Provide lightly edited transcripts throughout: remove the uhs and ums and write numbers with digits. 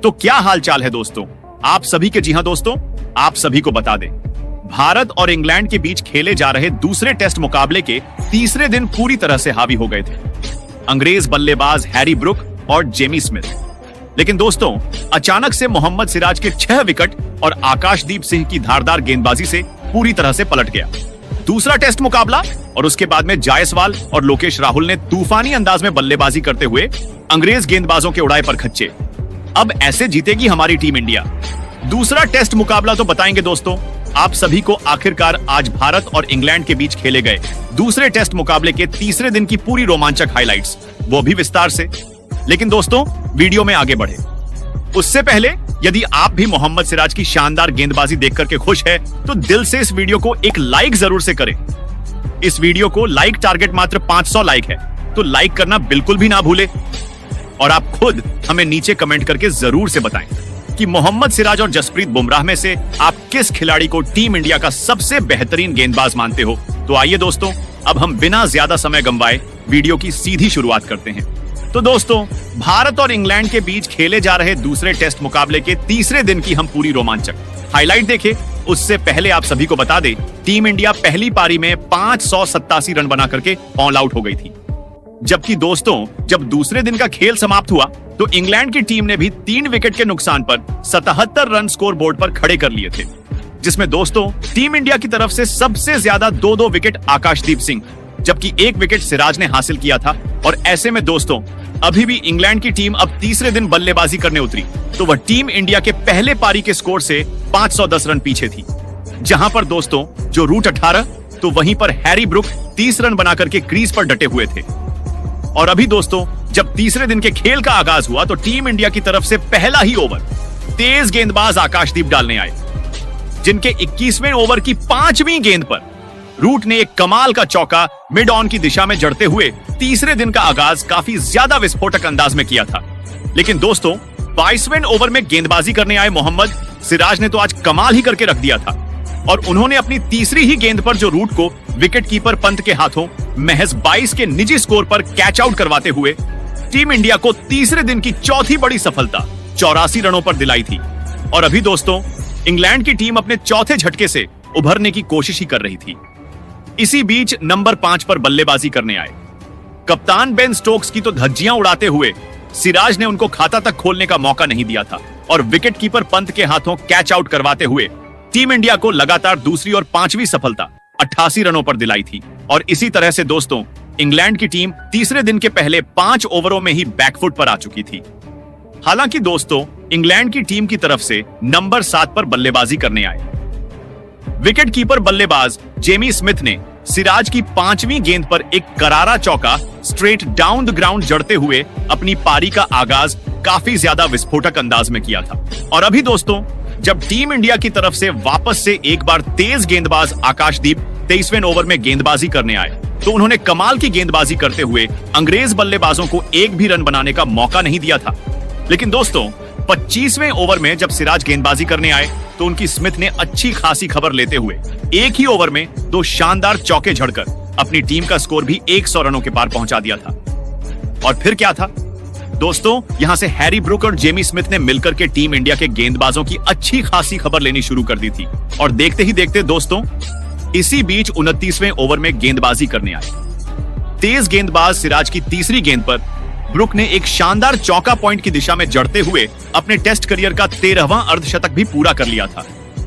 तो क्या हालचाल है दोस्तों आप सभी के। जी हां दोस्तों, आप सभी को बता दें, भारत और इंग्लैंड के बीच खेले जा रहे दूसरे टेस्ट मुकाबले के तीसरे दिन पूरी तरह से हावी हो गए थे अंग्रेज बल्लेबाज हैरी ब्रुक और जेमी स्मिथ। लेकिन दोस्तों, अचानक से मोहम्मद सिराज के 6 विकेट और आकाशदीप सिंह की धारदार गेंदबाजी से पूरी तरह से पलट गया दूसरा टेस्ट मुकाबला। और उसके बाद में जायसवाल और लोकेश राहुल ने तूफानी अंदाज में बल्लेबाजी करते हुए अंग्रेज गेंदबाजों के उड़ाए पर खच्चे। अब ऐसे जीतेगी हमारी टीम इंडिया। दूसरा टेस्ट मुकाबला तो बताएंगे दोस्तों आप सभी को। आखिरकार आज भारत और इंग्लैंड के बीच खेले गए दूसरे टेस्ट मुकाबले के तीसरे दिन की पूरी रोमांचक हाइलाइट्स, वो भी विस्तार से। लेकिन दोस्तों, वीडियो में आगे बढ़े उससे पहले यदि आप भी मोहम्मद सिराज की शानदार गेंदबाजी देख करके खुश है तो दिल से इस वीडियो को एक लाइक जरूर से करें। इस वीडियो को लाइक टारगेट मात्र 500 लाइक है, तो लाइक करना बिल्कुल भी ना भूले। और आप खुद हमें नीचे कमेंट करके जरूर से बताएं कि मोहम्मद सिराज और जसप्रीत बुमराह में से आप किस खिलाड़ी को टीम इंडिया का सबसे बेहतरीन गेंदबाज मानते हो। तो आइए दोस्तों, अब हम बिना ज्यादा समय गंवाए वीडियो की सीधी शुरुआत करते हैं। तो दोस्तों, भारत और इंग्लैंड के बीच खेले जा रहे दूसरे टेस्ट मुकाबले के तीसरे दिन की हम पूरी रोमांचक हाईलाइट देखें उससे पहले आप सभी को बता दें, टीम इंडिया पहली पारी में 587 रन बना करके ऑल आउट हो गई थी। जबकि दोस्तों, जब दूसरे दिन का खेल समाप्त हुआ तो इंग्लैंड की टीम ने भी 3 विकेट के नुकसान पर 77 रन स्कोर बोर्ड पर खड़े कर लिए थे, जिसमें दोस्तों टीम इंडिया की तरफ से सबसे ज्यादा 2-2 विकेट आकाशदीप सिंह, जबकि 1 विकेट सिराज ने हासिल किया था। और ऐसे में दोस्तों, अभी भी इंग्लैंड की टीम अब तीसरे दिन बल्लेबाजी करने उतरी तो वह टीम इंडिया के पहले पारी के स्कोर से 510 रन पीछे थी। जहां पर दोस्तों जो रूट 18 तो वहीं पर हैरी ब्रुक 30 रन बनाकर के क्रीज पर डटे हुए थे। और अभी दोस्तों, जब तीसरे दिन के खेल का आगाज हुआ तो टीम इंडिया की तरफ से पहला ही ओवर तेज गेंदबाज आकाशदीप डालने आए, जिनके 21वें ओवर की 5वीं गेंद पर रूट ने एक कमाल का चौका मिड ऑन की दिशा में जड़ते हुए तीसरे दिन का आगाज काफी ज्यादा विस्फोटक अंदाज में किया था। लेकिन दोस्तों, 22वें ओवर में गेंदबाजी करने आए मोहम्मद सिराज ने तो आज कमाल ही करके रख दिया था। और उन्होंने अपनी तीसरी ही गेंद पर जो रूट को विकेट कीपर पंत के हाथों महज 22 के निजी स्कोर पर कैच आउट करवाते हुए टीम इंडिया को तीसरे दिन की चौथी बड़ी सफलता 84 रनों पर दिलाई थी। और अभी दोस्तों, इंग्लैंड की टीम अपने चौथे झटके से उभरने की कोशिश ही कर रही थी। इसी बीच नंबर 5 पर बल्लेबाजी करने आए कप्तान बेन स्टोक्स की तो धज्जियां उड़ाते हुए सिराज ने उनको खाता तक खोलने का मौका नहीं दिया था और विकेट कीपर पंत के हाथों कैच आउट करवाते हुए टीम इंडिया को लगातार दूसरी और 5वीं सफलता 88 रनों पर दिलाई थी। और इसी तरह से दोस्तों, इंग्लैंड की टीम तीसरे दिन के पहले 5 ओवरों में ही बैकफुट पर आ चुकी थी। हालांकि दोस्तों, इंग्लैंड की टीम की तरफ से नंबर 7 पर बल्लेबाजी करने आए विकेट कीपर बल्लेबाज जेमी स्मिथ ने सिराज की 5वीं गेंद पर एक करारा चौका स्ट्रेट डाउन द ग्राउंड जड़ते हुए अपनी पारी का आगाज काफी ज्यादा विस्फोटक अंदाज में किया था। और अभी दोस्तों, जब टीम इंडिया की तरफ से वापस से एक बार तेज गेंदबाज आकाशदीप 23वें ओवर में गेंदबाजी करने आए तो उन्होंने कमाल की गेंदबाजी करते हुए अंग्रेज बल्लेबाजों को एक भी रन बनाने का मौका नहीं दिया था। लेकिन दोस्तों, 25वें ओवर में जब सिराज गेंदबाजी करने आए तो उनकी स्मिथ ने अच्छी खासी खबर लेते हुए एक ही ओवर में 2 शानदार चौके झड़कर अपनी टीम का स्कोर भी 100 रनों के पार पहुंचा दिया था। और फिर क्या था दोस्तों, यहां से हैरी ब्रुक और जेमी स्मिथ ने मिलकर के टीम इंडिया के गेंदबाजों की अच्छी खासी खबर लेनी शुरू कर दी थी। और देखते ही देखते दोस्तों, इसी बीच 29वें ओवर में गेंदबाजी करने आए तेज गेंदबाज सिराज की तीसरी गेंद पर ब्रुक ने एक शानदार चौका पॉइंट की दिशा में जड़ते हुए अपने टेस्ट करियर का 13वां अर्धशतक भी पूरा कर लिया था।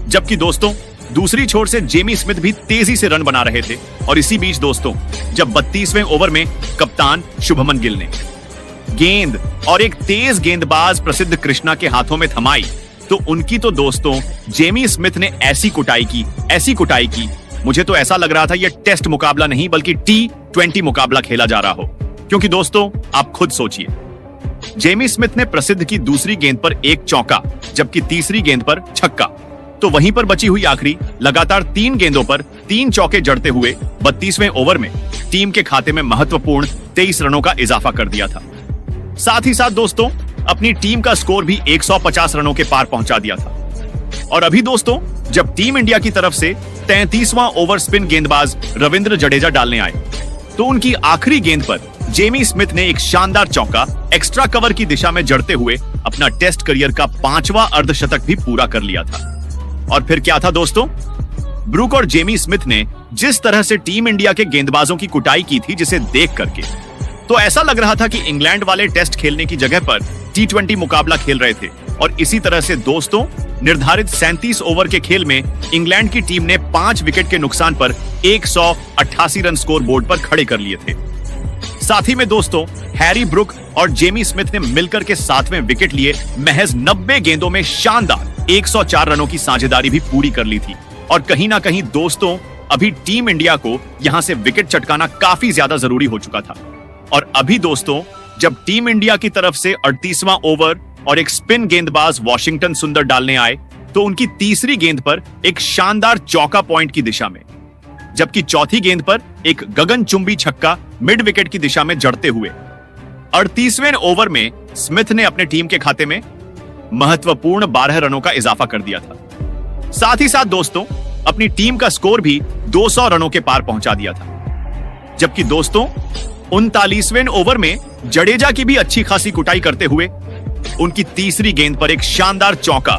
जबकि दोस्तों, दूसरी छोर से जेमी स्मिथ भी तेजी से रन बना रहे थे। और इसी बीच दोस्तों, जब 32वें ओवर में कप्तान शुभमन गिल ने गेंद और एक तेज गेंदबाज प्रसिद्ध कृष्णा के हाथों में थमाई तो उनकी तो दोस्तों जेमी स्मिथ ने ऐसी कुटाई की, मुझे तो ऐसा लग रहा था यह टेस्ट मुकाबला नहीं बल्कि T20 मुकाबला खेला जा रहा हो। क्योंकि दोस्तों, आप खुद सोचिए, जेमी स्मिथ ने प्रसिद्ध की दूसरी गेंद पर एक चौका जबकि तीसरी गेंद पर छक्का, तो वहीं पर बची हुई आखिरी लगातार 3 गेंदों पर 3 चौके जड़ते हुए 32वें ओवर में टीम के खाते में महत्वपूर्ण 23 रनों का इजाफा कर दिया था। साथ ही साथ दोस्तों, अपनी टीम का स्कोर भी 150 रनों के पार पहुंचा दिया था। और अभी दोस्तों, जब टीम इंडिया की तरफ से 33वां ओवर स्पिन गेंदबाज रविंद्र जडेजा डालने आए तो उनकी आखिरी गेंद पर जेमी स्मिथ ने एक शानदार चौका एक्स्ट्रा कवर की दिशा में जड़ते हुए अपना टेस्ट करियर का 5वां अर्धशतक भी पूरा कर लिया था। और फिर क्या था दोस्तों, ब्रूक और जेमी स्मिथ ने जिस तरह से टीम इंडिया के गेंदबाजों की कुटाई की थी, जिसे देख करके तो ऐसा लग रहा था कि इंग्लैंड वाले टेस्ट खेलने की जगह पर T20 मुकाबला खेल रहे थे। और इसी तरह से दोस्तों, निर्धारित 37 ओवर के खेल में इंग्लैंड की टीम ने 5 विकेट के नुकसान पर 188 रन स्कोर बोर्ड पर खड़े कर लिए थे। साथ ही में दोस्तों, हैरी ब्रूक और जेमी स्मिथ ने मिलकर के 7वें विकेट लिए महज 90 गेंदों में शानदार 104 रनों की साझेदारी भी पूरी कर ली थी। और कहीं ना कहीं दोस्तों, अभी टीम इंडिया को यहां से विकेट चटकाना काफी ज्यादा जरूरी हो चुका था। और अभी दोस्तों, जब टीम इंडिया की तरफ से 38वां ओवर और एक स्पिन गेंदबाज वॉशिंगटन सुंदर डालने आए, तो उनकी तीसरी गेंद पर एक शानदार चौका पॉइंट की दिशा में, जबकि चौथी गेंद पर एक गगनचुंबी छक्का मिड विकेट की दिशा में जड़ते हुए 38वें ओवर में स्मिथ ने अपने टीम के खाते में महत्वपूर्ण 12 रनों का इजाफा कर दिया था। साथ ही साथ दोस्तों, अपनी टीम का स्कोर भी 200 रनों के पार पहुंचा दिया था। जबकि दोस्तों, 39वें ओवर में जडेजा की भी अच्छी खासी कुटाई करते हुए उनकी तीसरी गेंद पर एक शानदार चौका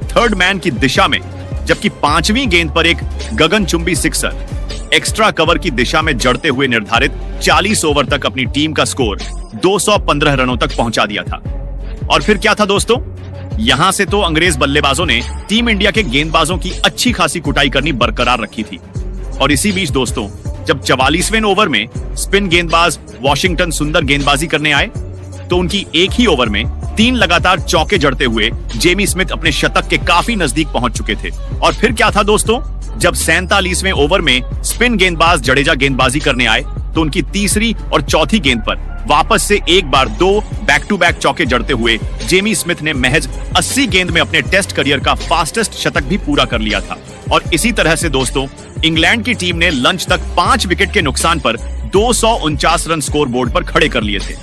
थर्ड मैन की दिशा में, जबकि 5वीं गेंद पर एक गगनचुंबी सिक्सर एक्स्ट्रा कवर की दिशा में जड़ते हुए निर्धारित 40 ओवर तक अपनी टीम का स्कोर 215 रनों तक पहुंचा दिया था। और फिर क्या था दोस्तों, यहां से तो अंग्रेज बल्लेबाजों ने टीम इंडिया के गेंदबाजों की अच्छी खासी कुटाई करनी बरकरार रखी थी। और इसी बीच दोस्तों, जब 44वें ओवर में स्पिन गेंदबाज वॉशिंगटन सुंदर गेंदबाजी करने आए, तो उनकी एक ही ओवर में 3 लगातार चौके जड़ते हुए जेमी स्मिथ अपने शतक के काफी नजदीक पहुंच चुके थे। और फिर क्या था दोस्तों, जब 47वें ओवर में स्पिन गेंदबाज जडेजा गेंदबाजी करने आए, तो उनकी तीसरी और चौथी गेंद पर वापस से एक बार 2 बैक टू बैक चौके जड़ते हुए जेमी स्मिथ ने महज 80 गेंद में अपने टेस्ट करियर का फास्टेस्ट शतक भी पूरा कर लिया था। और इसी तरह से दोस्तों, इंग्लैंड की टीम ने लंच तक 5 विकेट के नुकसान पर 249 रन स्कोर बोर्ड पर खड़े कर लिए थे।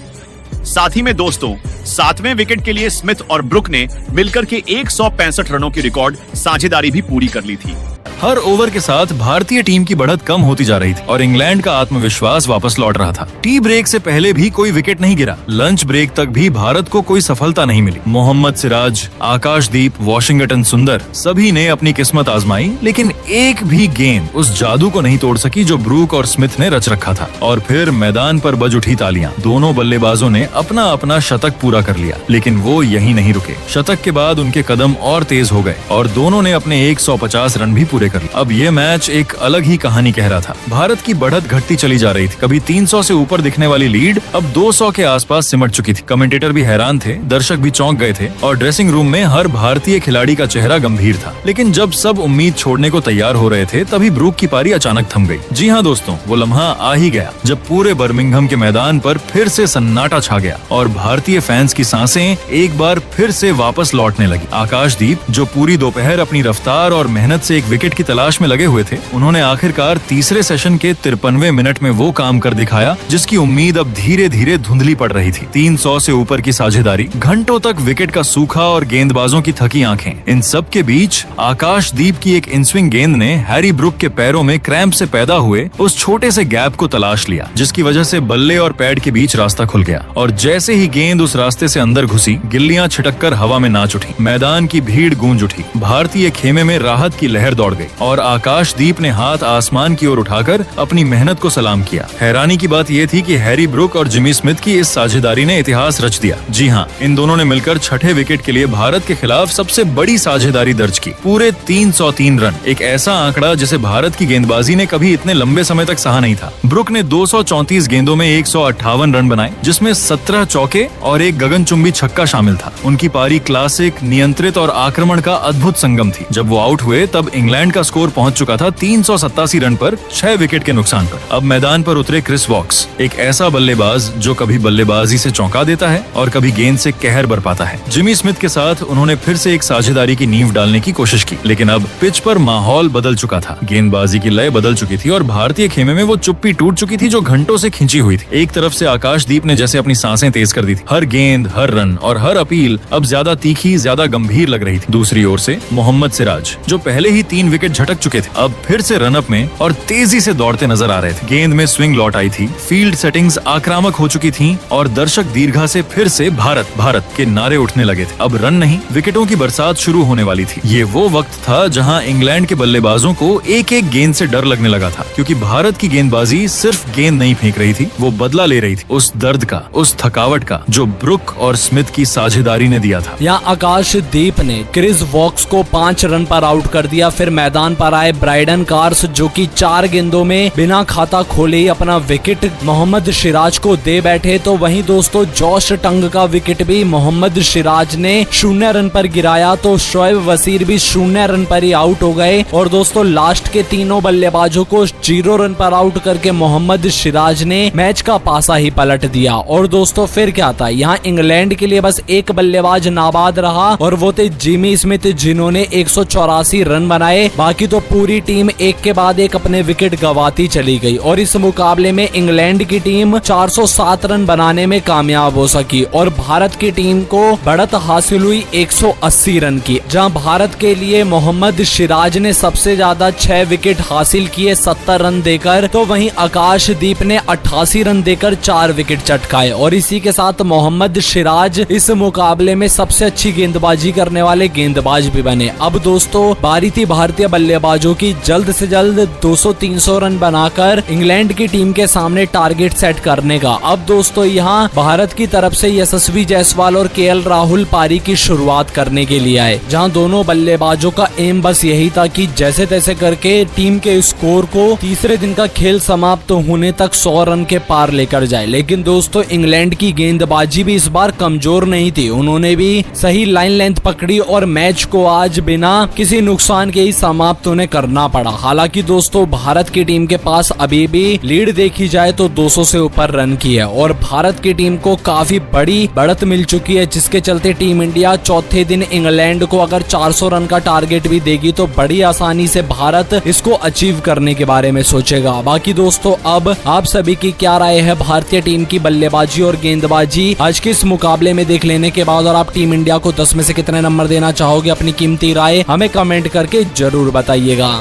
साथ ही में दोस्तों, 7वें विकेट के लिए स्मिथ और ब्रुक ने मिलकर के 165 रनों की रिकॉर्ड साझेदारी भी पूरी कर ली थी। हर ओवर के साथ भारतीय टीम की बढ़त कम होती जा रही थी और इंग्लैंड का आत्मविश्वास वापस लौट रहा था। टी ब्रेक से पहले भी कोई विकेट नहीं गिरा। लंच ब्रेक तक भी भारत को कोई सफलता नहीं मिली। मोहम्मद सिराज, आकाशदीप, वॉशिंगटन सुंदर सभी ने अपनी किस्मत आजमाई, लेकिन एक भी गेंद उस जादू को नहीं तोड़ सकी जो ब्रूक और स्मिथ ने रच रखा था। और फिर मैदान पर बज उठी तालियां। दोनों बल्लेबाजों ने अपना अपना शतक पूरा कर लिया, लेकिन वो यहीं नहीं रुके। शतक के बाद उनके कदम और तेज हो गए और दोनों ने अपने 150 रन भी पूरे कर लिया। अब ये मैच एक अलग ही कहानी कह रहा था। भारत की बढ़त घटती चली जा रही थी। कभी 300 से ऊपर दिखने वाली लीड अब 200 के आसपास सिमट चुकी थी। कमेंटेटर भी हैरान थे, दर्शक भी चौंक गए थे और ड्रेसिंग रूम में हर भारतीय खिलाड़ी का चेहरा गंभीर था। लेकिन जब सब उम्मीद छोड़ने को तैयार हो रहे थे, तभी ब्रूक की पारी अचानक थम गई। जी हाँ दोस्तों, वो लम्हा आ ही गया जब पूरे बर्मिंघम के मैदान पर फिर से सन्नाटा छा गया और भारतीय फैंस की सांसें एक बार फिर से वापस लौटने लगी। आकाशदीप, जो पूरी दोपहर अपनी रफ्तार और मेहनत से एक विकेट की तलाश में लगे हुए थे, उन्होंने आखिरकार तीसरे सेशन के 53वें मिनट में वो काम कर दिखाया जिसकी उम्मीद अब धीरे धीरे धुंधली पड़ रही थी। 300 से ऊपर की साझेदारी, घंटों तक विकेट का सूखा और गेंदबाजों की थकी आंखें, इन सब के बीच आकाशदीप की एक इनस्विंग गेंद ने हैरी ब्रूक के पैरों में क्रैम्प से पैदा हुए उस छोटे से गैप को तलाश लिया, जिसकी वजह से बल्ले और पैड के बीच रास्ता खुल गया। और जैसे ही गेंद उस रास्ते से अंदर घुसी, गिल्लियां छिटककर हवा में नाच उठी। मैदान की भीड़ गूंज उठी। भारतीय खेमे में राहत की लहर दौड़ गई और आकाशदीप ने हाथ आसमान की ओर उठाकर अपनी मेहनत को सलाम किया। हैरानी की बात यह थी कि हैरी ब्रूक और जिमी स्मिथ की इस साझेदारी ने इतिहास रच दिया। जी हाँ, इन दोनों ने मिलकर छठे विकेट के लिए भारत के खिलाफ सबसे बड़ी साझेदारी दर्ज की, पूरे 303 रन। एक ऐसा आंकड़ा जिसे भारत की गेंदबाजी ने कभी इतने लंबे समय तक सहा नहीं था। ब्रूक ने 234 गेंदों में 158 रन बनाए, जिसमें 17 चौके और एक गगनचुंबी छक्का शामिल था। उनकी पारी क्लासिक, नियंत्रित और आक्रमण का अद्भुत संगम थी। जब वो आउट हुए तब इंग्लैंड का स्कोर पहुंच चुका था 387 रन पर 6 विकेट के नुकसान पर। अब मैदान पर उतरे क्रिस वॉक्स, एक ऐसा बल्लेबाज जो कभी बल्लेबाजी से चौंका देता है और कभी गेंद से कहर बरपाता है। जिमी स्मिथ के साथ उन्होंने फिर से एक साझेदारी की नींव डालने की कोशिश की, लेकिन अब पिच पर माहौल बदल चुका था। गेंदबाजी की लय बदल चुकी थी और भारतीय खेमे में वो चुप्पी टूट चुकी थी जो घंटों से खींची हुई थी। एक तरफ से आकाशदीप ने जैसे अपनी सांसें तेज कर दी थी। हर गेंद, हर रन और हर अपील अब ज्यादा तीखी, ज्यादा गंभीर लग रही थी। दूसरी ओर से मोहम्मद सिराज, जो पहले ही 3 विकेट विकेट झटक चुके थे, अब फिर से रनअप में और तेजी से दौड़ते नजर आ रहे थे। गेंद में स्विंग लौट आई थी, फील्ड सेटिंग्स आक्रामक हो चुकी थीं और दर्शक दीर्घा से फिर से भारत भारत के नारे उठने लगे थे। अब रन नहीं, विकेटों की बरसात शुरू होने वाली थी। ये वो वक्त था जहां इंग्लैंड के बल्लेबाजों को एक एक गेंद से डर लगने लगा था, क्योंकि भारत की गेंदबाजी सिर्फ गेंद नहीं फेंक रही थी, वो बदला ले रही थी उस दर्द का, उस थकावट का जो ब्रुक और स्मिथ की साझेदारी ने दिया था। यहाँ आकाशदीप ने क्रिस वॉक्स को 5 रन पर आउट कर दिया। फिर मैदान पर आए ब्राइडन कार्स, जो कि 4 गेंदों में बिना खाता खोले ही अपना विकेट मोहम्मद सिराज को दे बैठे। तो वहीं दोस्तों जॉश टंग का विकेट भी मोहम्मद सिराज ने 0 रन पर गिराया, तो शोएब वसीर भी 0 रन पर ही आउट हो गए। और दोस्तों लास्ट के तीनों बल्लेबाजों को 0 रन पर आउट करके मोहम्मद सिराज ने मैच का पासा ही पलट दिया। और दोस्तों फिर क्या था, यहाँ इंग्लैंड के लिए बस एक बल्लेबाज नाबाद रहा और वो थे जिमी स्मिथ, जिन्होंने 184 रन बनाए। बाकी तो पूरी टीम एक के बाद एक अपने विकेट गंवाती चली गई और इस मुकाबले में इंग्लैंड की टीम 407 रन बनाने में कामयाब हो सकी और भारत की टीम को बढ़त हासिल हुई 180 रन की, जहां भारत के लिए मोहम्मद सिराज ने सबसे ज्यादा 6 विकेट हासिल किए 70 रन देकर। तो वहीं आकाशदीप ने 88 रन देकर 4 विकेट चटकाए और इसी के साथ मोहम्मद सिराज इस मुकाबले में सबसे अच्छी गेंदबाजी करने वाले गेंदबाज भी बने। अब दोस्तों बारी थी भारतीय बल्लेबाजों की जल्द से जल्द 200-300 रन बनाकर इंग्लैंड की टीम के सामने टारगेट सेट करने का। अब दोस्तों यहाँ भारत की तरफ से यशस्वी जायसवाल और केएल राहुल पारी की शुरुआत करने के लिए आए, जहां दोनों बल्लेबाजों का एम बस यही था कि जैसे तैसे करके टीम के स्कोर को तीसरे दिन का खेल समाप्त होने तक 100 रन के पार लेकर जाए। लेकिन दोस्तों इंग्लैंड की गेंदबाजी भी इस बार कमजोर नहीं थी, उन्होंने भी सही लाइन लेंथ पकड़ी और मैच को आज बिना किसी नुकसान के ही समाप्त उन्हें करना पड़ा। हालांकि दोस्तों भारत की टीम के पास अभी भी लीड देखी जाए तो 200 से ऊपर रन की है और भारत की टीम को काफी बड़ी बढ़त मिल चुकी है, जिसके चलते टीम इंडिया चौथे दिन इंग्लैंड को अगर 400 रन का टारगेट भी देगी तो बड़ी आसानी से भारत इसको अचीव करने के बारे में सोचेगा। बाकी दोस्तों अब आप सभी की क्या राय है भारतीय टीम की बल्लेबाजी और गेंदबाजी आज के इस मुकाबले में देख लेने के बाद, और आप टीम इंडिया को 10 में से कितने नंबर देना चाहोगे? अपनी कीमती राय हमें कमेंट करके जरूर बताइएगा।